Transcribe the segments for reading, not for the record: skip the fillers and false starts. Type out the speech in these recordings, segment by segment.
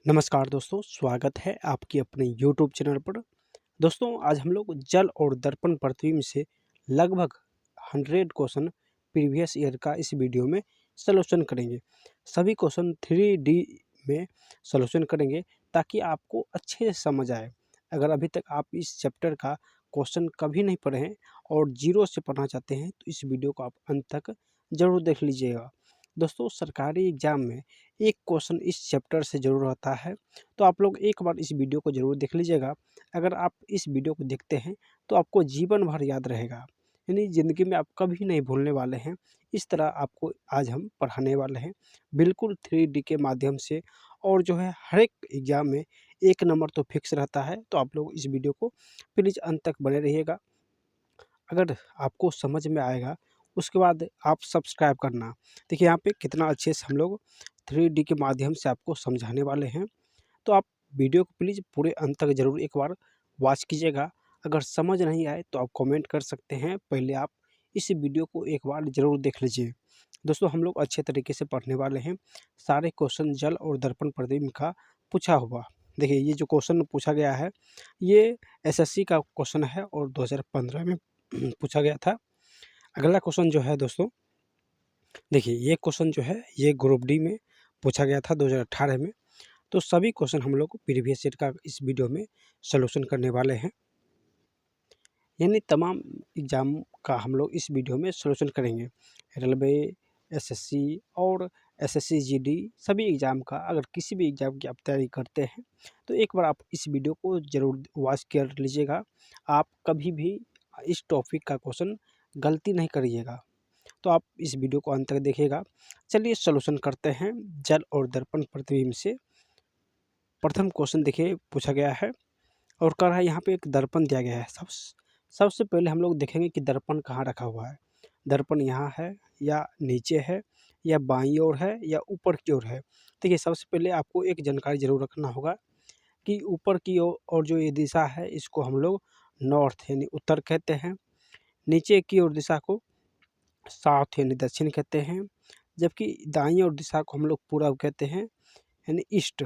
नमस्कार दोस्तों, स्वागत है आपके अपने यूट्यूब चैनल पर। दोस्तों, आज हम लोग जल और दर्पण प्रतिबिंब से लगभग 100 क्वेश्चन प्रीवियस ईयर का इस वीडियो में सॉल्यूशन करेंगे। सभी क्वेश्चन 3D में सॉल्यूशन करेंगे ताकि आपको अच्छे से समझ आए। अगर अभी तक आप इस चैप्टर का क्वेश्चन कभी नहीं पढ़े हैं और जीरो से पढ़ना चाहते हैं तो इस वीडियो को आप अंत तक ज़रूर देख लीजिएगा। दोस्तों, सरकारी एग्ज़ाम में एक क्वेश्चन इस चैप्टर से ज़रूर आता है, तो आप लोग एक बार इस वीडियो को ज़रूर देख लीजिएगा। अगर आप इस वीडियो को देखते हैं तो आपको जीवन भर याद रहेगा, यानी ज़िंदगी में आप कभी नहीं भूलने वाले हैं। इस तरह आपको आज हम पढ़ाने वाले हैं, बिल्कुल 3D के माध्यम से। और जो है हर एक एग्ज़ाम में 1 नंबर तो फिक्स रहता है, तो आप लोग इस वीडियो को प्लीज़ अंत तक बने रहिएगा। अगर आपको समझ में आएगा उसके बाद आप सब्सक्राइब करना। देखिए यहाँ पे कितना अच्छे से हम लोग 3D के माध्यम से आपको समझाने वाले हैं, तो आप वीडियो को प्लीज़ पूरे अंत तक ज़रूर एक बार वॉच कीजिएगा। अगर समझ नहीं आए तो आप कमेंट कर सकते हैं, पहले आप इस वीडियो को एक बार ज़रूर देख लीजिए। दोस्तों, हम लोग अच्छे तरीके से पढ़ने वाले हैं। सारे क्वेश्चन जल और दर्पण प्रतिबिंब का पूछा हुआ। देखिए ये जो क्वेश्चन पूछा गया है, ये एसएससी का क्वेश्चन है और 2015 में पूछा गया था। अगला क्वेश्चन जो है दोस्तों, देखिए ये क्वेश्चन जो है ये ग्रुप डी में पूछा गया था 2018 में। तो सभी क्वेश्चन हम लोग प्रीवियस ईयर का इस वीडियो में सॉल्यूशन करने वाले हैं, यानी तमाम एग्ज़ाम का हम लोग इस वीडियो में सॉल्यूशन करेंगे। रेलवे, एसएससी और एसएससी जीडी सभी एग्ज़ाम का, अगर किसी भी एग्ज़ाम की आप तैयारी करते हैं तो एक बार आप इस वीडियो को ज़रूर वॉच कर लीजिएगा। आप कभी भी इस टॉपिक का क्वेश्चन गलती नहीं करिएगा, तो आप इस वीडियो को अंत तक देखिएगा। चलिए सॉल्यूशन करते हैं जल और दर्पण प्रतिबिंब से। प्रथम क्वेश्चन देखिए पूछा गया है और कह रहा है यहाँ पे एक दर्पण दिया गया है। सबसे पहले हम लोग देखेंगे कि दर्पण कहाँ रखा हुआ है। दर्पण यहाँ है या नीचे है या बाईं ओर है या ऊपर की ओर है। देखिए सबसे पहले आपको एक जानकारी ज़रूर रखना होगा कि ऊपर की ओर और जो ये दिशा है इसको हम लोग नॉर्थ यानी उत्तर कहते हैं। नीचे की ओर दिशा को साउथ यानी दक्षिण कहते हैं, जबकि दाईं ओर दिशा को हम लोग पूरब कहते हैं यानी ईस्ट।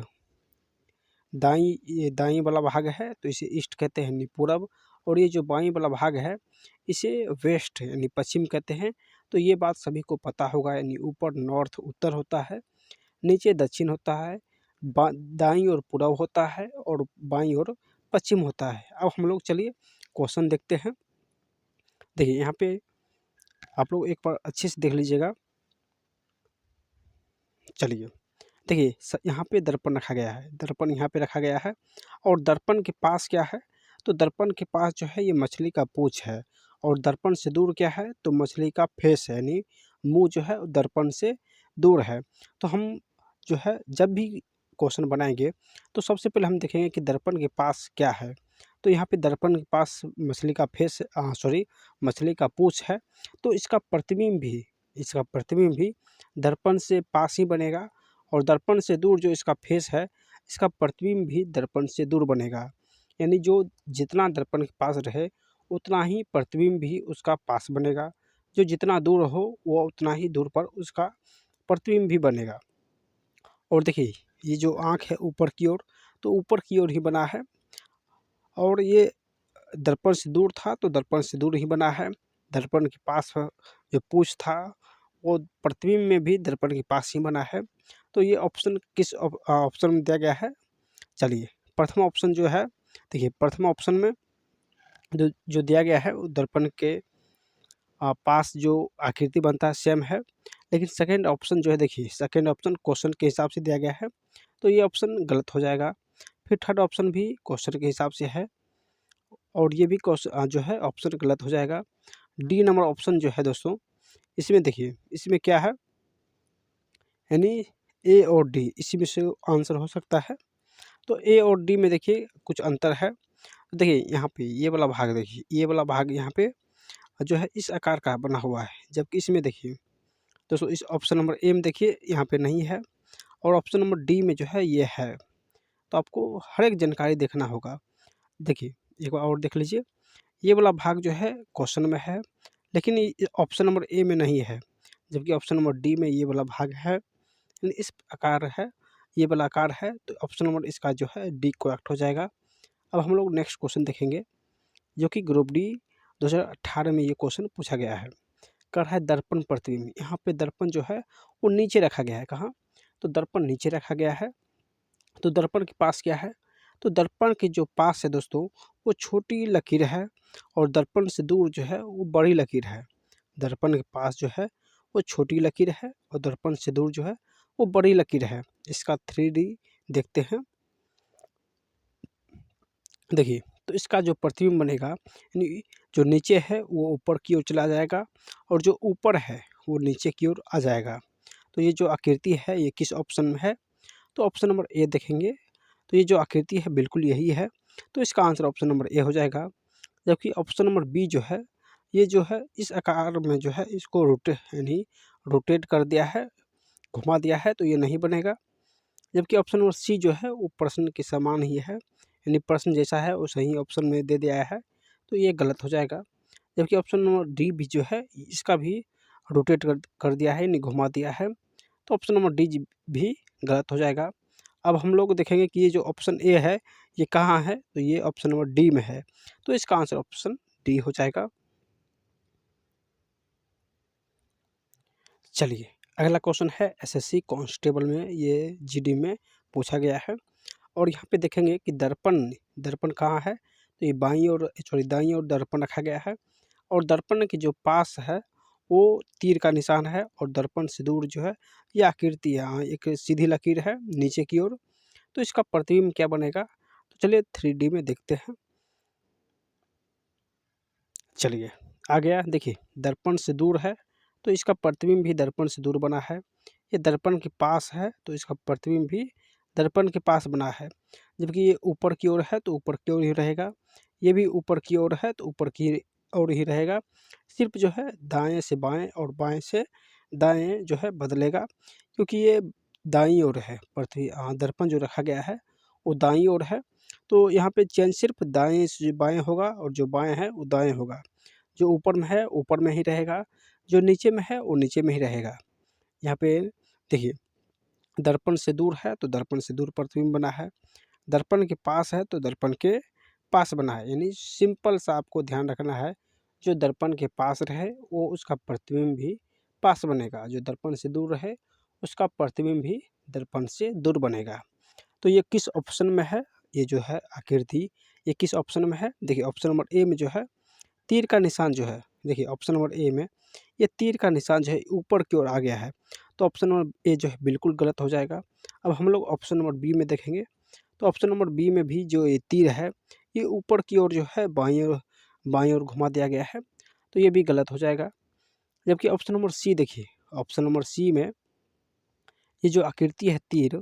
ये दाईं वाला भाग है तो इसे ईस्ट कहते हैं यानी पूरब, और ये जो बाईं वाला भाग है इसे वेस्ट यानी पश्चिम कहते हैं। तो ये बात सभी को पता होगा, यानी ऊपर नॉर्थ उत्तर होता है, नीचे दक्षिण होता है, दाईं ओर पूरब होता है और बाईं ओर पश्चिम होता है। अब हम लोग चलिए क्वेश्चन देखते हैं। देखिए यहाँ पे आप लोग एक बार अच्छे से देख लीजिएगा। चलिए देखिए यहाँ पे दर्पण रखा गया है, दर्पण यहाँ पे रखा गया है और दर्पण के पास क्या है, तो दर्पण के पास जो है ये मछली का पूँछ है और दर्पण से दूर क्या है, तो मछली का फेस है, यानी मुंह जो है दर्पण से दूर है। तो हम जो है जब भी क्वेश्चन बनाएंगे तो सबसे पहले हम देखेंगे कि दर्पण के पास क्या है। तो यहाँ पे दर्पण के पास मछली का फेस सॉरी मछली का पूँछ है, तो इसका प्रतिबिंब भी दर्पण से पास ही बनेगा और दर्पण से दूर जो इसका फेस है, इसका प्रतिबिंब भी दर्पण से दूर बनेगा। यानी जो जितना दर्पण के पास रहे उतना ही प्रतिबिंब भी उसका पास बनेगा, जो जितना दूर हो वो उतना ही दूर पर उसका प्रतिबिंब भी बनेगा। और देखिए ये जो आँख है ऊपर की ओर, तो ऊपर की ओर ही बना है और ये दर्पण से दूर था तो दर्पण से दूर ही बना है। दर्पण के पास जो पूँछ था वो प्रतिबिंब में भी दर्पण के पास ही बना है। तो ये ऑप्शन किस ऑप्शन में दिया गया है, चलिए प्रथम ऑप्शन जो है, देखिए प्रथम ऑप्शन में जो जो दिया गया है वो दर्पण के पास जो आकृति बनता है सेम है। लेकिन सेकंड ऑप्शन जो है, देखिए सेकंड ऑप्शन क्वेश्चन के हिसाब से दिया गया है, तो ये ऑप्शन गलत हो जाएगा। फिर थर्ड ऑप्शन भी क्वेश्चन के हिसाब से है और ये भी क्वेश्चन जो है ऑप्शन गलत हो जाएगा। डी नंबर ऑप्शन जो है दोस्तों, इसमें देखिए इसमें क्या है, यानी ए और डी इसी में से आंसर हो सकता है। तो ए और डी में देखिए कुछ अंतर है। देखिए यहाँ पे ये वाला भाग, देखिए ये वाला भाग यहाँ पे जो है इस आकार का बना हुआ है, जबकि इसमें देखिए दोस्तों इस ऑप्शन नंबर ए में देखिए यहाँ पे नहीं है और ऑप्शन नंबर डी में जो है ये है। तो आपको हर एक जानकारी देखना होगा। देखिए एक बार और देख लीजिए, ये वाला भाग जो है क्वेश्चन में है लेकिन ये ऑप्शन नंबर ए में नहीं है, जबकि ऑप्शन नंबर डी में ये वाला भाग है, यानी इस आकार है। ये वाला आकार है, तो ऑप्शन नंबर इसका जो है डी करेक्ट हो जाएगा। अब हम लोग नेक्स्ट क्वेश्चन देखेंगे, जो कि ग्रुप डी 2018 में ये क्वेश्चन पूछा गया है। कर रहा है दर्पण प्रतिबिंब। यहाँ पे दर्पण जो है वो नीचे रखा गया है। कहाँ? तो दर्पण नीचे रखा गया है। तो दर्पण के पास क्या है? तो दर्पण के जो पास है दोस्तों, वो छोटी लकीर है और दर्पण से दूर जो है वो बड़ी लकीर है। दर्पण के पास जो है वो छोटी लकीर है और दर्पण से दूर जो है वो बड़ी लकीर है। इसका 3D देखते हैं। देखिए, तो इसका जो प्रतिबिंब बनेगा, यानी जो नीचे है वो ऊपर की ओर चला जाएगा और जो ऊपर है वो नीचे की ओर आ जाएगा। तो ये जो आकृति है ये किस ऑप्शन में है? तो ऑप्शन नंबर ए देखेंगे, तो ये जो आकृति है बिल्कुल यही है। तो इसका आंसर ऑप्शन नंबर ए हो जाएगा। जबकि ऑप्शन नंबर बी जो है, ये जो है इस आकार में जो है इसको रोटेट कर दिया है, घुमा दिया है, तो ये नहीं बनेगा। जबकि ऑप्शन नंबर सी जो है वो प्रश्न के समान ही है, यानी प्रश्न जैसा है वो सही ऑप्शन में दे दिया है, तो ये गलत हो जाएगा। जबकि ऑप्शन नंबर डी भी जो है इसका भी रोटेट कर दिया है, यानी घुमा दिया है, तो ऑप्शन नंबर डी भी गलत हो जाएगा। अब हम लोग देखेंगे कि ये जो ऑप्शन ए है ये कहाँ है, तो ये ऑप्शन नंबर डी में है, तो इसका आंसर ऑप्शन डी हो जाएगा। चलिए, अगला क्वेश्चन है एसएससी कांस्टेबल में, ये जीडी में पूछा गया है। और यहाँ पे देखेंगे कि दर्पण दर्पण कहाँ है, तो ये बाईं ओर दाईं ओर दर्पण रखा गया है और दर्पण के जो पास है वो तीर का निशान है और दर्पण से दूर जो है ये आकृति है, हाँ, एक सीधी लकीर है नीचे की ओर। तो इसका प्रतिबिंब क्या बनेगा? तो चलिए 3D में देखते हैं। चलिए, आ गया। देखिए, दर्पण से दूर है तो इसका प्रतिबिंब भी दर्पण से दूर बना है। ये दर्पण के पास है तो इसका प्रतिबिंब भी दर्पण के पास बना है। जबकि ये ऊपर की ओर है तो ऊपर की ओर ही रहेगा, ये भी ऊपर की ओर है तो ऊपर की ओर ही रहेगा। सिर्फ जो है दाएं से बाएं और बाएं से दाएं जो है बदलेगा, क्योंकि ये दाईं ओर है। दर्पण जो रखा गया है वो दाईं ओर है, तो यहाँ पे चेंज सिर्फ दाएं से बाएं होगा और जो बाएं है वो दाएं होगा। जो ऊपर में है ऊपर में ही रहेगा, जो नीचे में है वो नीचे में ही रहेगा। यहाँ पे देखिए, दर्पण से दूर है तो दर्पण से दूर प्रतिबिंब बना है, दर्पण के पास है तो दर्पण के पास बना है। यानी सिंपल सा आपको ध्यान रखना है, जो दर्पण के पास रहे वो उसका प्रतिबिंब भी पास बनेगा, जो दर्पण से दूर रहे उसका प्रतिबिंब भी दर्पण से दूर बनेगा। तो ये किस ऑप्शन में है? ये जो है आकृति ये किस ऑप्शन में है? देखिए, ऑप्शन नंबर ए में जो है तीर का निशान जो है, देखिए ऑप्शन नंबर ए में ये तीर का निशान जो है ऊपर की ओर आ गया है, तो ऑप्शन नंबर ए जो है बिल्कुल गलत हो जाएगा। अब हम लोग ऑप्शन नंबर बी में देखेंगे, तो ऑप्शन नंबर बी में भी जो ये तीर है ये ऊपर की ओर जो है बाईं ओर घुमा दिया गया है, तो ये भी गलत हो जाएगा। जबकि ऑप्शन नंबर सी देखिए, ऑप्शन नंबर सी में ये जो आकृति है तीर,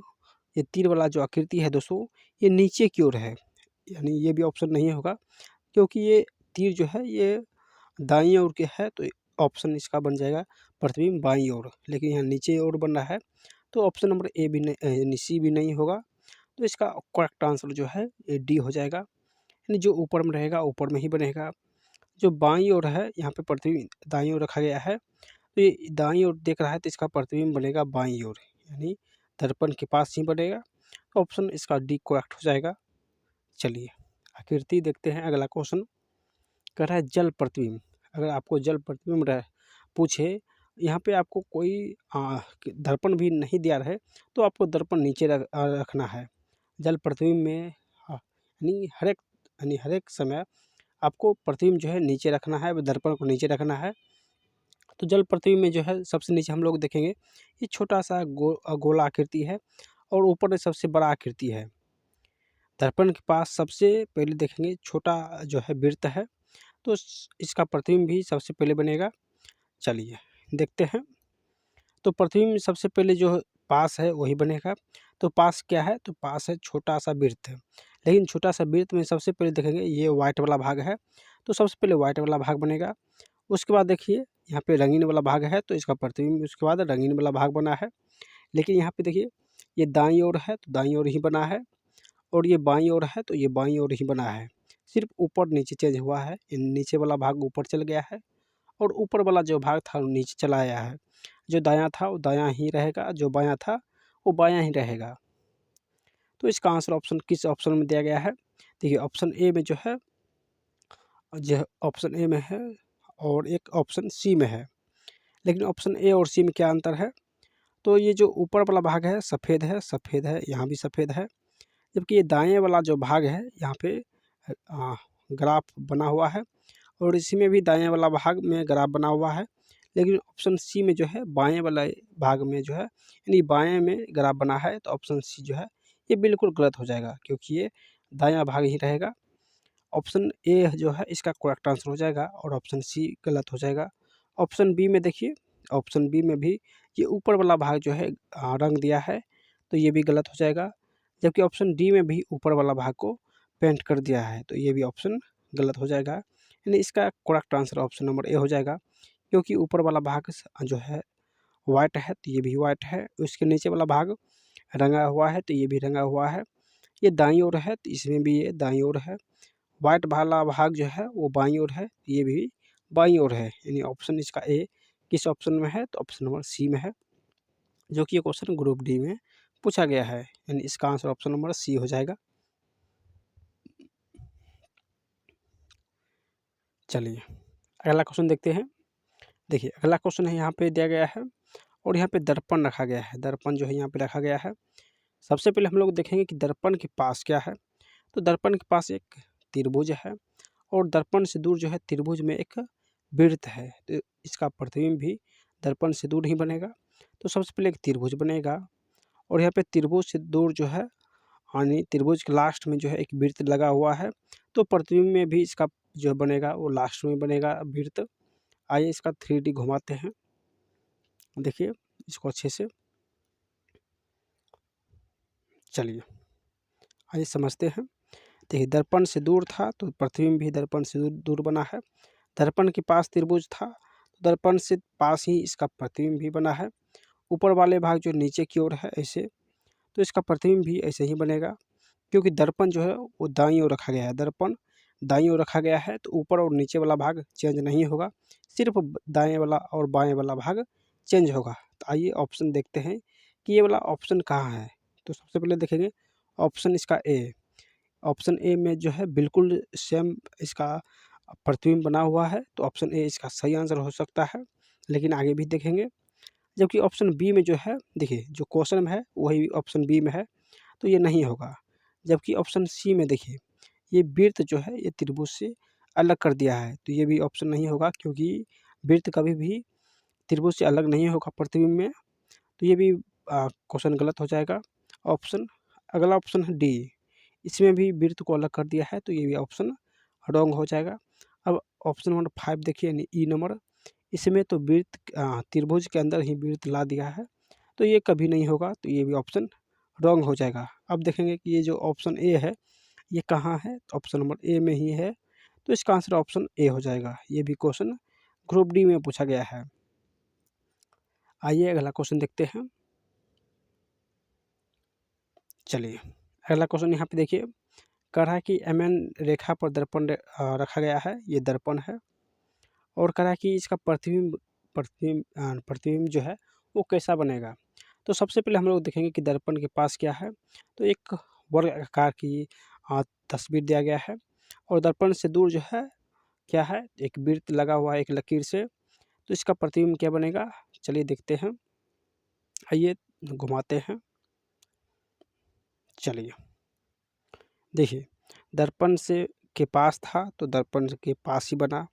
ये तीर वाला जो आकृति है दोस्तों, ये नीचे की ओर है, यानी ये भी ऑप्शन नहीं होगा, क्योंकि ये तीर जो है ये दाईं ओर के है, तो ऑप्शन इसका बन जाएगा प्रतिबिंब बाईं ओर, लेकिन यहाँ नीचे ओर बन रहा है, तो ऑप्शन नंबर ए भी नहीं, यानी सी भी नहीं होगा। तो इसका करेक्ट आंसर जो है ये डी हो जाएगा, यानी जो ऊपर में रहेगा ऊपर में ही बनेगा। जो बाईं ओर है यहाँ पे प्रतिबिंब दाईं ओर रखा गया है, तो ये दाईं ओर देख रहा है तो इसका प्रतिबिंब बनेगा बाईं ओर, यानी दर्पण के पास ही बनेगा। तो ऑप्शन इसका डी करेक्ट हो जाएगा। चलिए, आकृति देखते हैं। अगला क्वेश्चन कह रहा है जल प्रतिबिंब। अगर आपको जल प्रतिबिंब पूछे, यहाँ पे आपको कोई दर्पण भी नहीं दिया रहे, तो आपको दर्पण नीचे रखना है। जल प्रतिबिंब में यानी हर एक समय आपको प्रतिबिंब जो है नीचे रखना है, दर्पण को नीचे रखना है। तो जल प्रतिबिंब में जो है सबसे नीचे हम लोग देखेंगे ये छोटा सा गोला आकृति है और ऊपर में सबसे बड़ा आकृति है। दर्पण के पास सबसे पहले देखेंगे छोटा जो है वृत्त है, तो इसका प्रतिबिंब भी सबसे पहले बनेगा। चलिए देखते हैं। तो प्रतिबिंब सबसे पहले जो पास है वही बनेगा। तो पास क्या है? तो पास है छोटा सा वृत्त है, लेकिन छोटा सा वृत्त में सबसे पहले देखेंगे ये वाइट वाला भाग है, तो सबसे पहले वाइट वाला भाग बनेगा। उसके बाद देखिए यहाँ पे रंगीन वाला भाग है, तो इसका प्रतिबिंब उसके बाद रंगीन वाला भाग बना है। लेकिन यहाँ पे देखिए ये दाईं ओर है तो दाईं ओर ही बना है, और ये बाईं ओर है तो ये बाईं ओर ही बना है। सिर्फ ऊपर नीचे चेंज हुआ है, नीचे वाला भाग ऊपर चल गया है और ऊपर वाला जो भाग था वो नीचे चला आया है। जो दायां था वो दायां ही रहेगा, जो बायां था वो बायां ही रहेगा। तो इसका आंसर ऑप्शन किस ऑप्शन में दिया गया है? देखिए ऑप्शन ए में जो है, जो ऑप्शन ए में है और एक ऑप्शन सी में है। लेकिन ऑप्शन ए और सी में क्या अंतर है? तो ये जो ऊपर वाला भाग है सफ़ेद है, सफ़ेद है, यहाँ भी सफ़ेद है, जबकि ये दाएँ वाला जो भाग है यहाँ पे ग्राफ बना हुआ है और इसी में भी दाएँ वाला भाग में ग्राफ बना हुआ है। लेकिन ऑप्शन सी में जो है बाएँ वाला भाग में जो है, यानी बाएँ में ग्राफ बना है, तो ऑप्शन सी जो है ये बिल्कुल गलत हो जाएगा, क्योंकि ये दायाँ भाग ही रहेगा। ऑप्शन ए जो है इसका करेक्ट आंसर हो जाएगा और ऑप्शन सी गलत हो जाएगा। ऑप्शन बी में देखिए, ऑप्शन बी में भी ये ऊपर वाला भाग जो है रंग दिया है, तो ये भी गलत हो जाएगा। जबकि ऑप्शन डी में भी ऊपर वाला भाग को पेंट कर दिया है, तो ये भी ऑप्शन गलत हो जाएगा। यानी इसका correct answer option number A हो जाएगा, क्योंकि ऊपर वाला भाग जो है वाइट है, तो ये भी वाइट है। उसके नीचे वाला भाग रंगा हुआ है, तो ये भी रंगा हुआ है। ये दाईं ओर है, तो इसमें भी ये दाईं ओर है। वाइट वाला भाग जो है वो बाईं ओर है, ये भी बाईं ओर है। यानी ऑप्शन इसका ए किस ऑप्शन में है? तो ऑप्शन नंबर सी में है, जो कि ये क्वेश्चन ग्रुप डी में पूछा गया है। यानी इसका आंसर ऑप्शन नंबर सी हो जाएगा। चलिए अगला क्वेश्चन देखते हैं। देखिए अगला क्वेश्चन है, यहाँ पे दिया गया है और यहाँ पे दर्पण रखा गया है। दर्पण जो है यहाँ पे रखा गया है। सबसे पहले हम लोग देखेंगे कि दर्पण के पास क्या है। तो दर्पण के पास एक त्रिभुज है और दर्पण से दूर जो है त्रिभुज में एक वृत्त है, तो इसका प्रतिबिंब भी दर्पण से दूर ही बनेगा। तो सबसे पहले एक त्रिभुज बनेगा और यहाँ पे त्रिभुज से दूर जो है, यानी त्रिभुज के लास्ट में जो है एक वृत्त लगा हुआ है, तो प्रतिबिंब में भी इसका जो बनेगा वो लास्ट में बनेगा वृत्त। आइए इसका 3D घुमाते हैं, देखिए इसको अच्छे से। चलिए आइए समझते हैं। देखिए दर्पण से दूर था तो प्रतिबिंब भी दर्पण से दूर बना है। दर्पण के पास त्रिभुज था, तो दर्पण से पास ही इसका प्रतिबिंब भी बना है। ऊपर वाले भाग जो नीचे की ओर है ऐसे, तो इसका प्रतिबिंब भी ऐसे ही बनेगा, क्योंकि दर्पण जो है वो दाईं ओर रखा गया है। दर्पण दाईं ओर रखा गया है, तो ऊपर और नीचे वाला भाग चेंज नहीं होगा, सिर्फ दाएं वाला और बाएं वाला भाग चेंज होगा। तो आइए ऑप्शन देखते हैं कि ये वाला ऑप्शन कहाँ है। तो सबसे पहले देखेंगे ऑप्शन इसका ए। ऑप्शन ए में जो है बिल्कुल सेम इसका प्रतिबिंब बना हुआ है, तो ऑप्शन ए इसका सही आंसर हो सकता है। लेकिन आगे भी देखेंगे। जबकि ऑप्शन बी में जो है, देखिए जो क्वेश्चन में है वही ऑप्शन बी में है, तो ये नहीं होगा। जबकि ऑप्शन सी में देखिए ये वृत्त जो है ये त्रिभुज से अलग कर दिया है, तो ये भी ऑप्शन नहीं होगा, क्योंकि वृत्त कभी भी त्रिभुज से अलग नहीं होगा प्रतिबिंब में, तो ये भी क्वेश्चन गलत हो जाएगा। ऑप्शन अगला ऑप्शन है डी, इसमें भी वृत्त को अलग कर दिया है, तो ये भी ऑप्शन रॉन्ग हो जाएगा। अब ऑप्शन नंबर 5 देखिए, यानी ई नंबर, इसमें तो वृत्त त्रिभुज के अंदर ही वृत्त ला दिया है, तो ये कभी नहीं होगा, तो ये भी ऑप्शन रॉन्ग हो जाएगा। अब देखेंगे कि ये जो ऑप्शन ए है ये कहाँ है, तो ऑप्शन नंबर ए में ही है, तो इसका आंसर ऑप्शन ए हो जाएगा। ये भी क्वेश्चन ग्रुप डी में पूछा गया है। आइए अगला क्वेश्चन देखते हैं। चलिए अगला क्वेश्चन यहाँ पे देखिए, कह रहा है कि एम एन रेखा पर दर्पण रखा गया है, ये दर्पण है, और कह रहा है कि इसका प्रतिबिंब जो है वो कैसा बनेगा। तो सबसे पहले हम लोग देखेंगे कि दर्पण के पास क्या है। तो एक वर्ग आकार की तस्वीर दिया गया है और दर्पण से दूर जो है क्या है, एक वृत्त लगा हुआ है एक लकीर से, तो इसका प्रतिबिंब क्या बनेगा, चलिए देखते हैं। आइए घुमाते हैं। चलिए देखिए दर्पण से के पास था तो दर्पण के पास ही बना,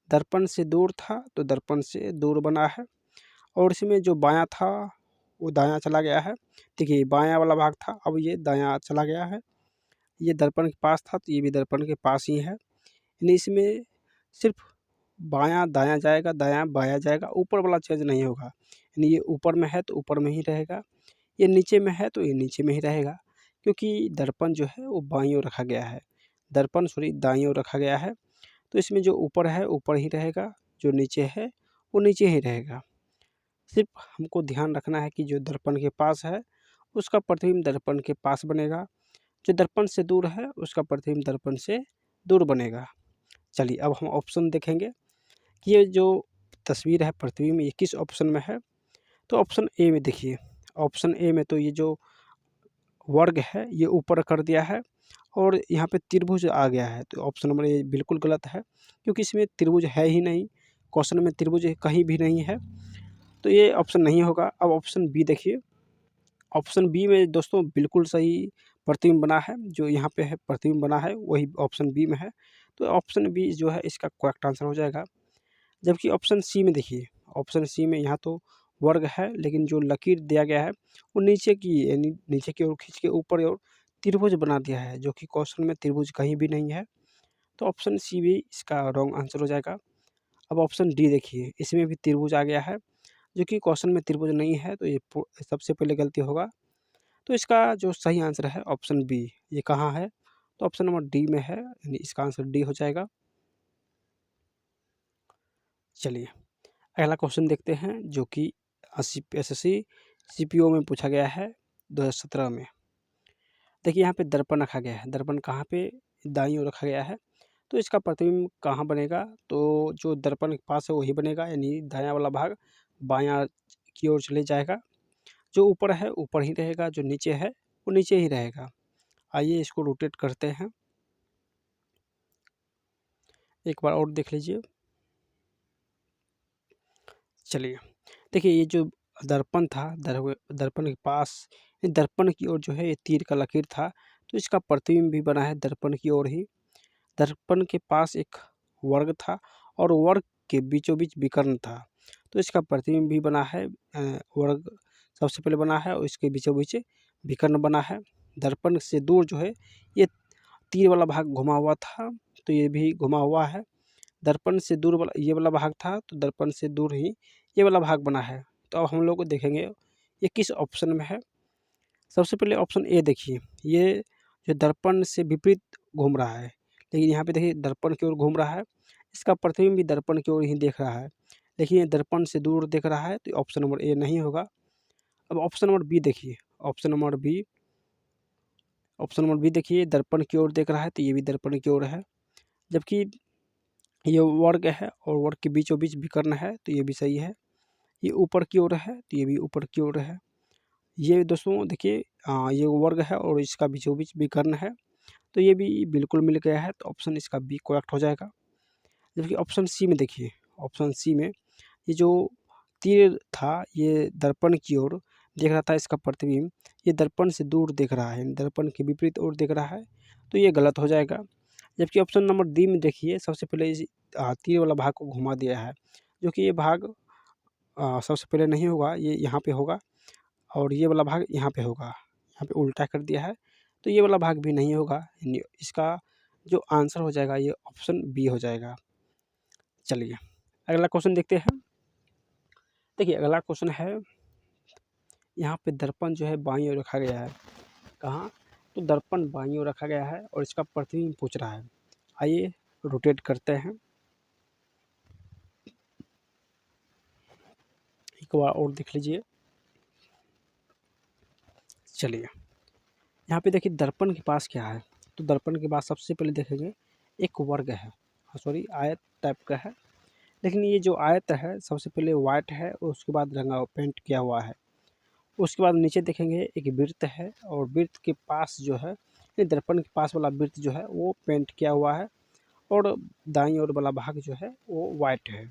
दर्पण से दूर था तो दर्पण से दूर बना है, और इसमें जो बायां था वो दायां चला गया है। देखिए बायां वाला भाग था, अब ये दायां चला गया है। ये दर्पण के पास था तो ये भी दर्पण के पास ही है, यानी इसमें सिर्फ बायां दायां जाएगा, दायां बायां जाएगा, ऊपर वाला चेंज नहीं होगा। यानी ये ऊपर में है तो ऊपर में ही रहेगा, ये नीचे में है तो ये नीचे में ही रहेगा, क्योंकि दर्पण जो है वो बाईं ओर रखा गया है, दर्पण सॉरी दाईं ओर रखा गया है, तो इसमें जो ऊपर है ऊपर ही रहेगा, जो नीचे है वो नीचे ही रहेगा। सिर्फ हमको ध्यान रखना है कि जो दर्पण के पास है उसका प्रतिबिंब दर्पण के पास बनेगा, जो दर्पण से दूर है उसका प्रतिबिंब दर्पण से दूर बनेगा। चलिए अब हम ऑप्शन देखेंगे कि ये जो तस्वीर है प्रतिबिंब ये किस ऑप्शन में है। तो ऑप्शन ए में देखिए, ऑप्शन ए में तो ये जो वर्ग है ये ऊपर कर दिया है और यहाँ पे त्रिभुज आ गया है। तो ऑप्शन नंबर ए बिल्कुल गलत है, क्योंकि इसमें त्रिभुज है ही नहीं, क्वेश्चन में त्रिभुज कहीं भी नहीं है, तो ये ऑप्शन नहीं होगा। अब ऑप्शन बी देखिए, ऑप्शन बी में दोस्तों बिल्कुल सही प्रतिबिंब बना है, जो यहाँ पे है प्रतिबिंब बना है वही ऑप्शन बी में है, तो ऑप्शन बी जो है इसका करेक्ट आंसर हो जाएगा। जबकि ऑप्शन सी में देखिए, ऑप्शन सी में यहाँ तो वर्ग है, लेकिन जो लकीर दिया गया है वो नीचे की, यानी नीचे की ओर खींच के ऊपर की ओर त्रिभुज बना दिया है, जो कि क्वेश्चन में त्रिभुज कहीं भी नहीं है, तो ऑप्शन सी भी इसका रॉन्ग आंसर हो जाएगा। अब ऑप्शन डी देखिए, इसमें भी त्रिभुज आ गया है, जो कि क्वेश्चन में त्रिभुज नहीं है, तो ये सबसे पहले गलती होगा। तो इसका जो सही आंसर है ऑप्शन बी, ये कहाँ है, तो ऑप्शन नंबर डी में है, यानी इसका आंसर डी हो जाएगा। चलिए अगला क्वेश्चन देखते हैं, जो कि एसएससी सीपीओ में पूछा गया है 2017 में। देखिए यहाँ पे दर्पण रखा गया है, दर्पण कहाँ पे, दाईं ओर रखा गया है, तो इसका प्रतिबिंब कहाँ बनेगा, तो जो दर्पण के पास है वही बनेगा, यानी दायां वाला भाग बायां की ओर चले जाएगा, जो ऊपर है ऊपर ही रहेगा, जो नीचे है वो नीचे ही रहेगा। आइए इसको रोटेट करते हैं, एक बार और देख लीजिए। चलिए देखिए, ये जो दर्पण था, दर्पण के पास, दर्पण की ओर जो है ये तीर का लकीर था, तो इसका प्रतिबिंब भी बना है दर्पण की ओर ही। दर्पण के पास एक वर्ग था और वर्ग के बीचों बीच विकर्ण था, तो इसका प्रतिबिंब भी बना है, वर्ग सबसे पहले बना है और इसके बीचों बीच विकर्ण बना है। दर्पण से दूर जो है ये तीर वाला भाग घुमा हुआ था, तो ये भी घुमा हुआ है। दर्पण से दूर वाला ये वाला भाग था, तो दर्पण से दूर ही ये वाला भाग बना है। तो अब हम लोग देखेंगे ये किस ऑप्शन में है। सबसे पहले ऑप्शन ए देखिए, ये जो दर्पण से विपरीत घूम रहा है, लेकिन यहाँ पे देखिए दर्पण की ओर घूम रहा है, इसका प्रतिबिंब भी दर्पण की ओर ही देख रहा है, लेकिन ये दर्पण से दूर देख रहा है, तो ऑप्शन नंबर ए नहीं होगा। अब ऑप्शन नंबर बी देखिए, option number B, option number B देखिए दर्पण की ओर देख रहा है, तो ये भी दर्पण की ओर है, जबकि ये वर्ग है और वर्ग के बीचों बीच विकर्ण है, तो ये भी सही है। ये ऊपर की ओर है, तो ये भी ऊपर की ओर है। ये दोस्तों देखिए, ये वर्ग है और इसका बीचों बीच विकर्ण है, तो ये भी बिल्कुल मिल गया है, तो ऑप्शन इसका बी करेक्ट हो जाएगा। जबकि ऑप्शन सी में देखिए, ऑप्शन सी में ये जो तीर था ये दर्पण की ओर देख रहा था, इसका प्रतिबिंब ये दर्पण से दूर देख रहा है, दर्पण के विपरीत ओर देख रहा है, तो ये गलत हो जाएगा। जबकि ऑप्शन नंबर डी में देखिए, सबसे पहले इस तीर वाला भाग को घुमा दिया है, जो कि ये भाग सबसे पहले नहीं होगा, ये यहाँ पे होगा और ये वाला भाग यहाँ पे होगा, यहाँ पे उल्टा कर दिया है, तो ये वाला भाग भी नहीं होगा, यानी इसका जो आंसर हो जाएगा ये ऑप्शन बी हो जाएगा। चलिए अगला क्वेश्चन देखते हैं। देखिए अगला क्वेश्चन है, यहाँ पे दर्पण जो है बाईं ओर रखा गया है, कहाँ, तो दर्पण बाईं ओर रखा गया है और इसका प्रतिबिंब पूछ रहा है। आइए रोटेट करते हैं, एक बार और देख लीजिए। चलिए यहाँ पे देखिए दर्पण के पास क्या है, तो दर्पण के पास सबसे पहले देखेंगे एक वर्ग है, सॉरी आयत टाइप का है, लेकिन ये जो आयत है सबसे पहले वाइट है और उसके बाद रंगा पेंट किया हुआ है। उसके बाद नीचे देखेंगे एक वृत्त है और वृत्त के पास जो है, ये दर्पण के पास वाला वृत्त जो है वो पेंट किया हुआ है और दाईं ओर वाला भाग जो है वो वाइट है।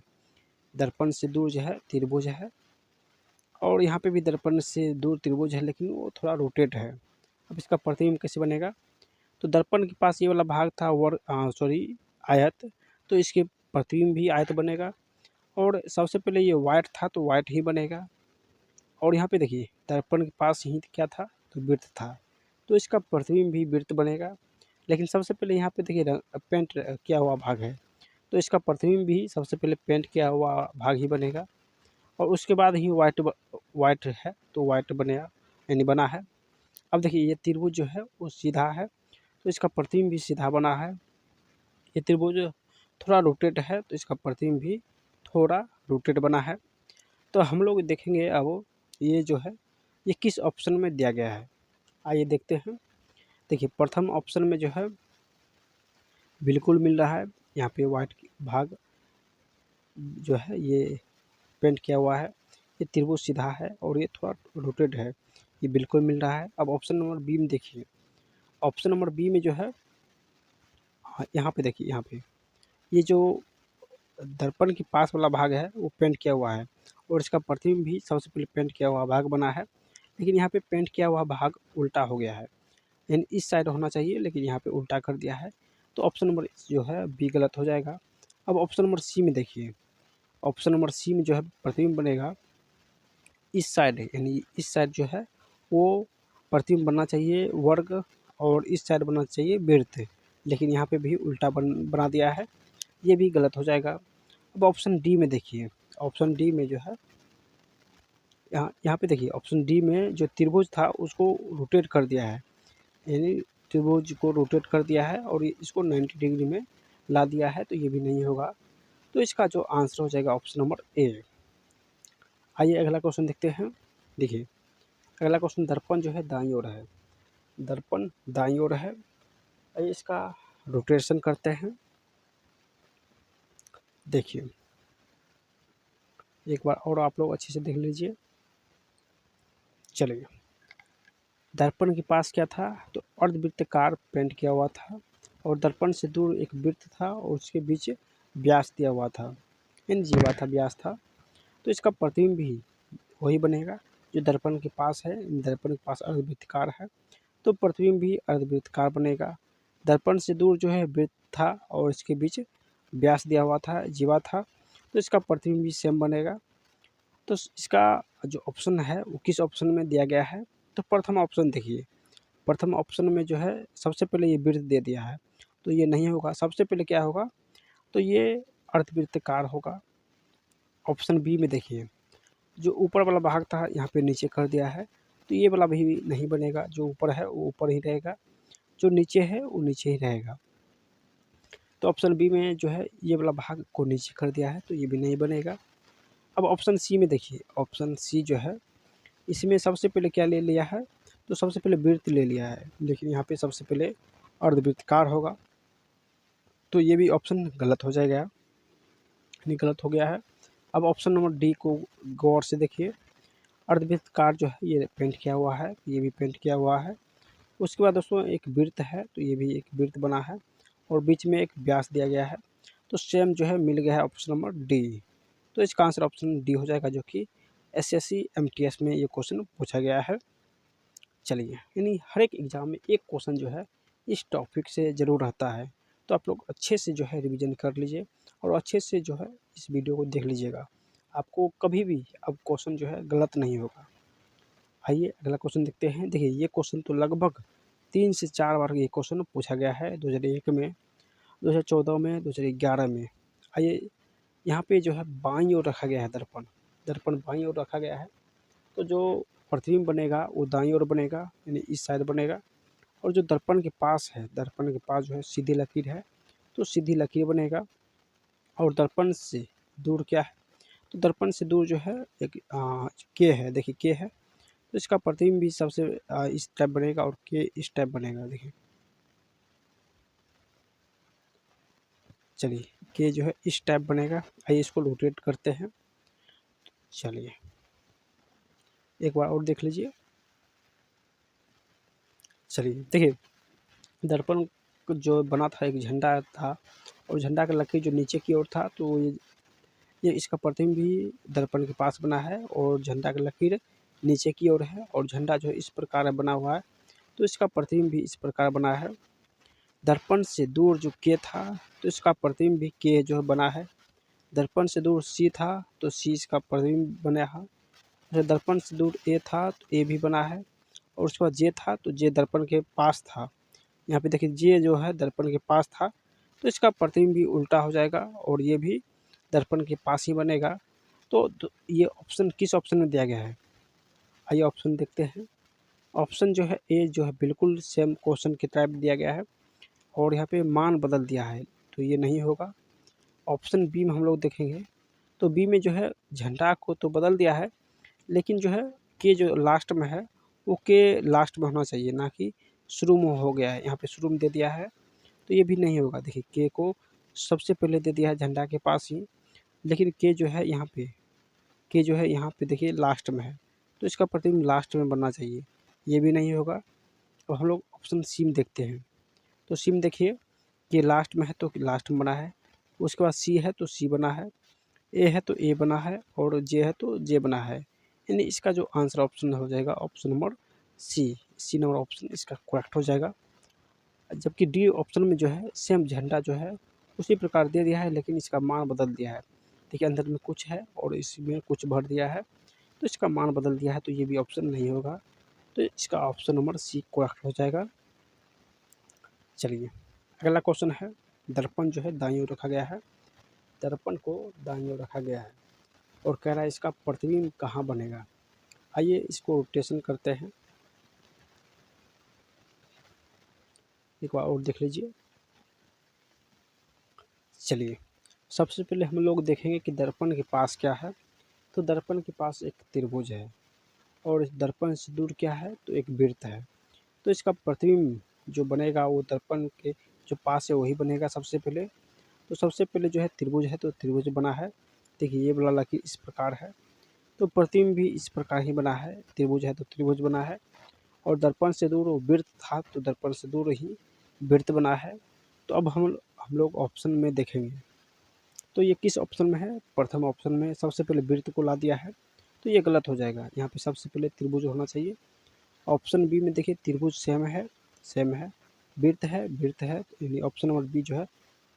दर्पण से दूर जो है त्रिभुज है और यहाँ पे भी दर्पण से दूर त्रिभुज है, लेकिन वो थोड़ा रोटेट है। अब इसका प्रतिबिंब कैसे बनेगा, तो दर्पण के पास ये वाला भाग था सॉरी आयत, तो इसके प्रतिबिंब भी आयत बनेगा और सबसे पहले ये वाइट था तो वाइट ही बनेगा। और यहाँ पे देखिए दर्पण के पास ही क्या था, तो वृत्त था, तो इसका प्रतिबिंब भी वृत्त बनेगा। लेकिन सबसे पहले यहाँ पे देखिए पेंट किया हुआ भाग है, तो इसका प्रतिबिंब भी सबसे पहले पेंट किया हुआ भाग ही बनेगा और उसके बाद ही वाइट है तो वाइट बनेगा, यानी बना है। अब देखिए ये त्रिभुज जो है वो सीधा है, तो इसका प्रतिबिंब भी सीधा बना है। ये त्रिभुज थोड़ा रोटेट है, तो इसका प्रतिबिंब भी थोड़ा रोटेट बना है। तो हम लोग देखेंगे अब ये जो है ये किस ऑप्शन में दिया गया है, आइए देखते हैं। देखिए प्रथम ऑप्शन में जो है बिल्कुल मिल रहा है, यहाँ पे वाइट भाग जो है ये पेंट किया हुआ है, ये त्रिभुज सीधा है और ये थोड़ा रोटेट है, ये बिल्कुल मिल रहा है। अब ऑप्शन नंबर बी में देखिए, ऑप्शन नंबर बी में जो है, हाँ, यहाँ पे देखिए, यहाँ पे ये जो दर्पण के पास वाला भाग है वो पेंट किया हुआ है और इसका प्रतिबिंब भी सबसे पहले पेंट किया हुआ भाग बना है, लेकिन यहाँ पे पेंट किया हुआ भाग उल्टा हो गया है, यानी इस साइड होना चाहिए लेकिन यहाँ पे उल्टा कर दिया है। तो ऑप्शन नंबर जो है बी गलत हो जाएगा। अब ऑप्शन नंबर सी में देखिए, ऑप्शन नंबर सी में जो है प्रतिबिंब बनेगा इस साइड, यानी इस साइड जो है वो प्रतिबिंब बनना चाहिए वर्ग और इस साइड बनना चाहिए वृत्त, लेकिन यहाँ पे भी उल्टा बना दिया है, ये भी गलत हो जाएगा। अब ऑप्शन डी में देखिए, ऑप्शन डी में जो है यहाँ यहाँ पे देखिए, ऑप्शन डी में जो त्रिभुज था उसको रोटेट कर दिया है, यानी त्रिभुज को रोटेट कर दिया है और इसको 90 डिग्री में ला दिया है, तो ये भी नहीं होगा। तो इसका जो आंसर हो जाएगा ऑप्शन नंबर ए। आइए अगला क्वेश्चन देखते हैं। देखिए अगला क्वेश्चन, दर्पण जो है दाईं ओर है, दर्पण दाईं ओर है। आइए इसका रोटेशन करते हैं। देखिए एक बार और आप लोग अच्छे से देख लीजिए। चलिए, दर्पण के पास क्या था, तो अर्धवृत्ताकार पेंट किया हुआ था और दर्पण से दूर एक वृत्त था और उसके बीच व्यास दिया हुआ था, यानी जीवा था, व्यास था। तो इसका प्रतिबिंब भी वही बनेगा जो दर्पण के पास है, दर्पण के पास अर्धवृत्ताकार है तो प्रतिबिंब भी अर्धवृत्ताकार बनेगा। दर्पण से दूर जो है वृत्त था और इसके बीच व्यास दिया हुआ था, जीवा था, तो इसका प्रतिबिंब भी सेम बनेगा। तो इसका जो ऑप्शन है वो किस ऑप्शन में दिया गया है, तो प्रथम ऑप्शन देखिए, प्रथम ऑप्शन में जो है सबसे पहले ये वृत्त दे दिया है, तो ये नहीं होगा। सबसे पहले क्या होगा, तो ये अर्धवृत्ताकार होगा। ऑप्शन बी में देखिए, जो ऊपर वाला भाग था यहाँ पे नीचे कर दिया है, तो ये वाला भी नहीं बनेगा, जो ऊपर है वो ऊपर ही रहेगा, जो नीचे है वो नीचे ही रहेगा। तो ऑप्शन बी में जो है ये वाला भाग को नीचे कर दिया है, तो ये भी नहीं बनेगा। अब ऑप्शन सी में देखिए, ऑप्शन सी जो है इसमें सबसे पहले क्या ले लिया है, तो सबसे पहले वृत्त ले लिया है, लेकिन यहाँ पे सबसे पहले अर्धवृत्ताकार होगा, तो ये भी ऑप्शन गलत हो जाएगा, यानी गलत हो गया है। अब ऑप्शन नंबर डी को गौर से देखिए, अर्धवृत्ताकार जो है ये पेंट किया हुआ है, ये भी पेंट किया हुआ है। उसके बाद दोस्तों एक वृत्त है, तो ये भी एक वृत्त बना है और बीच में एक व्यास दिया गया है, तो सेम जो है मिल गया है ऑप्शन नंबर डी। तो इसका आंसर ऑप्शन डी हो जाएगा, जो कि एसएससी एमटीएस में ये क्वेश्चन पूछा गया है। चलिए, यानी हर एक एग्ज़ाम में एक क्वेश्चन जो है इस टॉपिक से ज़रूर रहता है, तो आप लोग अच्छे से जो है रिवीजन कर लीजिए और अच्छे से जो है इस वीडियो को देख लीजिएगा, आपको कभी भी अब क्वेश्चन जो है गलत नहीं होगा। आइए अगला क्वेश्चन देखते हैं। देखिए ये क्वेश्चन तो लगभग 3 से 4 बार ये क्वेश्चन पूछा गया है, 2001 में, 2014 में, 2011 में। आइए यहाँ पे जो है बाईं ओर रखा गया है दर्पण, दर्पण बाईं ओर रखा गया है, तो जो प्रतिबिंब बनेगा वो दाईं ओर बनेगा, यानी इस साइड बनेगा, और जो दर्पण के पास है, दर्पण के पास जो है सीधी लकीर है, तो सीधी लकीर बनेगा। और दर्पण से दूर क्या है, तो दर्पण से दूर जो है एक के है, देखिए के है, तो इसका प्रतिबिंब भी सबसे इस टाइप बनेगा और के इस टाइप बनेगा। देखिए चलिए, के जो है इस टाइप बनेगा। आइए इसको रोटेट करते हैं। चलिए एक बार और देख लीजिए। चलिए देखिए, दर्पण जो बना था एक झंडा था और झंडा का लकीर जो नीचे की ओर था, तो ये इसका प्रतिबिंब भी दर्पण के पास बना है और झंडा का लकीर नीचे की ओर है और झंडा जो है इस प्रकार बना हुआ है, तो इसका प्रतिबिंब भी इस प्रकार बना है। दर्पण से दूर जो के था, तो इसका प्रतिबिंब भी के जो है बना है। दर्पण से दूर सी था, तो सी इसका प्रतिबिंब बना है। जैसे दर्पण से दूर ए था, तो ए भी बना है, और उसके बाद जे था, तो जे दर्पण के पास था। यहाँ पे देखिए जे जो है दर्पण के पास था, तो इसका प्रतिबिंब भी उल्टा हो जाएगा और ये भी दर्पण के पास ही बनेगा। तो ये ऑप्शन किस ऑप्शन में दिया गया है, आइए ऑप्शन देखते हैं। ऑप्शन जो है ए जो है बिल्कुल सेम क्वेश्चन की टाइप दिया गया है और यहाँ पे मान बदल दिया है, तो ये नहीं होगा। ऑप्शन बी में हम लोग देखेंगे, तो बी में जो है झंडा को तो बदल दिया है, लेकिन जो है के जो लास्ट में है वो के लास्ट में होना चाहिए, ना कि शुरू में हो गया है, यहाँ पे शुरू में दे दिया है, तो ये भी नहीं होगा। देखिए के को सबसे पहले दे दिया है झंडा के पास ही, लेकिन के जो है यहाँ पे, के जो है यहाँ पे देखिए लास्ट में है, तो इसका प्रतिबिंब लास्ट में बनना चाहिए, ये भी नहीं होगा। तो हम लोग ऑप्शन सी में देखते हैं। तो सी में देखिए कि लास्ट में है तो लास्ट में बना है, उसके बाद सी है तो सी बना है, ए है तो ए बना है और जे है तो जे बना है। यानी इसका जो आंसर ऑप्शन हो जाएगा option number C number option इसका करेक्ट हो जाएगा। जबकि डी ऑप्शन में जो है सेम झंडा जो है उसी प्रकार दे दिया है, लेकिन इसका मान बदल दिया है। देखिए अंदर में कुछ है और इसमें कुछ भर दिया है, तो इसका मान बदल दिया है, तो ये भी ऑप्शन नहीं होगा। तो इसका ऑप्शन नंबर सी करेक्ट हो जाएगा। चलिए अगला क्वेश्चन है, दर्पण जो है दाईं ओर रखा गया है, दर्पण को दाईं ओर रखा गया है और कह रहा है इसका प्रतिबिंब कहाँ बनेगा। आइए इसको रोटेशन करते हैं, एक बार और देख लीजिए। चलिए सबसे पहले हम लोग देखेंगे कि दर्पण के पास क्या है। तो दर्पण के पास एक त्रिभुज है और इस दर्पण से दूर क्या है, तो एक वृत्त है। तो इसका प्रतिबिंब जो बनेगा वो दर्पण के जो पास है वही बनेगा सबसे पहले। तो सबसे पहले जो है त्रिभुज है तो त्रिभुज बना है। देखिए ये वाला लकीर इस प्रकार है, तो प्रतिबिंब भी इस प्रकार ही बना है। त्रिभुज है तो त्रिभुज बना है और दर्पण से दूर वो वृत्त था तो दर्पण से दूर ही वृत्त बना है। तो अब हम लोग ऑप्शन में देखेंगे तो ये किस ऑप्शन में है। प्रथम ऑप्शन में सबसे पहले वृत्त को ला दिया है, तो ये गलत हो जाएगा। यहाँ पे सबसे पहले त्रिभुज होना चाहिए। ऑप्शन बी में देखिए त्रिभुज सेम है, वृत्त है, तो यानी ऑप्शन नंबर बी जो है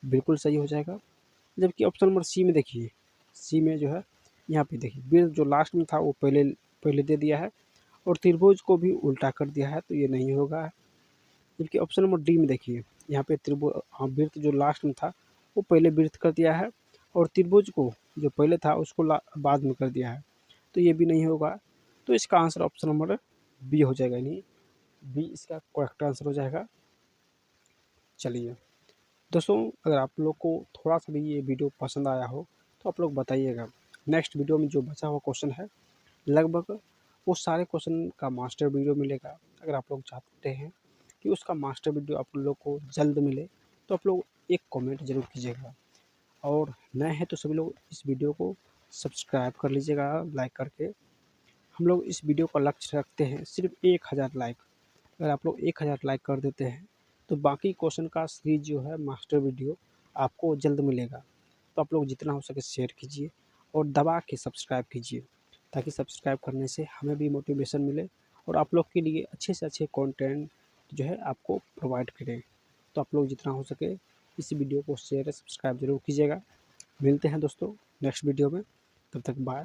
बिल्कुल सही हो जाएगा। जबकि ऑप्शन नंबर सी में देखिए, सी में जो है यहाँ पे देखिए वृत्त जो लास्ट में था वो पहले दे दिया है और त्रिभुज को भी उल्टा कर दिया है, तो ये नहीं होगा। जबकि ऑप्शन नंबर डी में देखिए यहाँ पे त्रिभुज वृत्त जो लास्ट में था वो पहले वृत्त कर दिया है और त्रिभुज को जो पहले था उसको बाद में कर दिया है, तो ये भी नहीं होगा। तो इसका आंसर ऑप्शन नंबर बी हो जाएगा, यानी बी इसका करेक्ट आंसर हो जाएगा। चलिए दोस्तों अगर आप लोग को थोड़ा सा भी ये वीडियो पसंद आया हो तो आप लोग बताइएगा। नेक्स्ट वीडियो में जो बचा हुआ क्वेश्चन है लगभग वो सारे क्वेश्चन का मास्टर वीडियो मिलेगा। अगर आप लोग चाहते हैं कि उसका मास्टर वीडियो आप लोग को जल्द मिले तो आप लोग एक कमेंट ज़रूर कीजिएगा और नए हैं तो सभी लोग इस वीडियो को सब्सक्राइब कर लीजिएगा लाइक करके। हम लोग इस वीडियो का लक्ष्य रखते हैं सिर्फ 1000 लाइक। अगर आप लोग 1000 लाइक कर देते हैं तो बाकी क्वेश्चन का सीरीज जो है मास्टर वीडियो आपको जल्द मिलेगा। तो आप लोग जितना हो सके शेयर कीजिए और दबा के सब्सक्राइब कीजिए, ताकि सब्सक्राइब करने से हमें भी मोटिवेशन मिले और आप लोग के लिए अच्छे से अच्छे कंटेंट जो है आपको प्रोवाइड करें। तो आप लोग जितना हो सके इस वीडियो को शेयर सब्सक्राइब जरूर कीजिएगा। मिलते हैं दोस्तों नेक्स्ट वीडियो में, तब तक बाय।